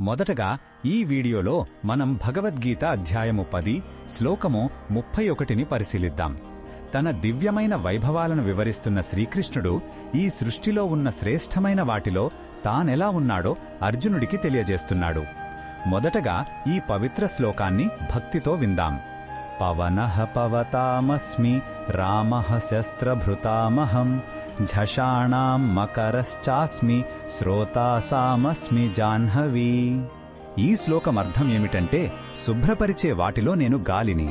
మొదటగా ఈ వీడియోలో మనం భగవద్గీత అధ్యాయము 10 శ్లోకము 31ని పరిశీలిద్దాం. తన దివ్యమైన వైభవాలను వివరిస్తున్న శ్రీకృష్ణుడు ఈ సృష్టిలో ఉన్న శ్రేష్టమైన వాటిలో తానెలా ఉన్నాడో అర్జునుడికి తెలియజేస్తున్నాడు. మొదటగా ఈ పవిత్ర శ్లోకాన్ని భక్తితో విందాం. పవనః పవతామస్మి రామః శస్త్రభృతామహం ఝషాణాం మకరశ్చాస్మి శ్రోతాసామస్మి జాహ్నవీ. ఈ శ్లోకం అర్థం ఏమిటంటే, శుభ్రపరిచే వాటిలో నేను గాలిని,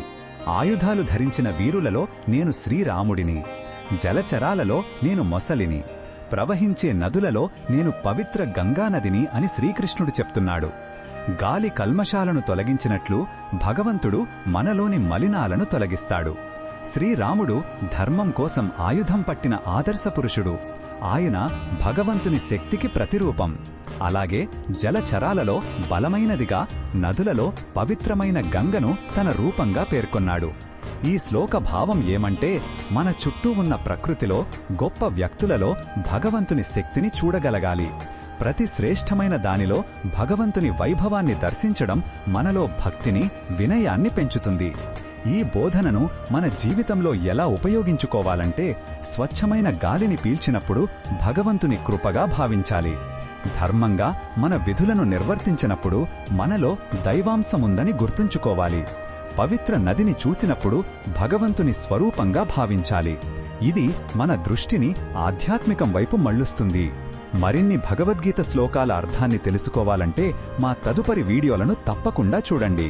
ఆయుధాలు ధరించిన వీరులలో నేను శ్రీరాముడిని, జలచరాలలో నేను మొసలిని, ప్రవహించే నదులలో నేను పవిత్ర గంగానదిని అని శ్రీకృష్ణుడు చెప్తున్నాడు. గాలి కల్మషాలను తొలగించినట్లు భగవంతుడు మనలోని మలినాలను తొలగిస్తాడు. శ్రీరాముడు ధర్మం కోసం ఆయుధం పట్టిన ఆదర్శపురుషుడు. ఆయన భగవంతుని శక్తికి ప్రతిరూపం. అలాగే జలచరాలలో బలమైనదిగా, నదులలో పవిత్రమైన గంగను తన రూపంగా పేర్కొన్నాడు. ఈ శ్లోక భావం ఏమంటే, మన చుట్టూ ఉన్న ప్రకృతిలో, గొప్ప వ్యక్తులలో భగవంతుని శక్తిని చూడగలగాలి. ప్రతి శ్రేష్టమైన దానిలో భగవంతుని వైభవాన్ని దర్శించడం మనలో భక్తిని, వినయాన్ని పెంచుతుంది. ఈ బోధనను మన జీవితంలో ఎలా ఉపయోగించుకోవాలంటే, స్వచ్ఛమైన గాలిని పీల్చినప్పుడు భగవంతుని కృపగా భావించాలి. ధర్మంగా మన విధులను నిర్వర్తించినప్పుడు మనలో దైవాంశముందని గుర్తుంచుకోవాలి. పవిత్ర నదిని చూసినప్పుడు భగవంతుని స్వరూపంగా భావించాలి. ఇది మన దృష్టిని ఆధ్యాత్మికం వైపు మళ్లుస్తుంది. మరిన్ని భగవద్గీత శ్లోకాల అర్థాన్ని తెలుసుకోవాలంటే మా తదుపరి వీడియోలను తప్పకుండా చూడండి.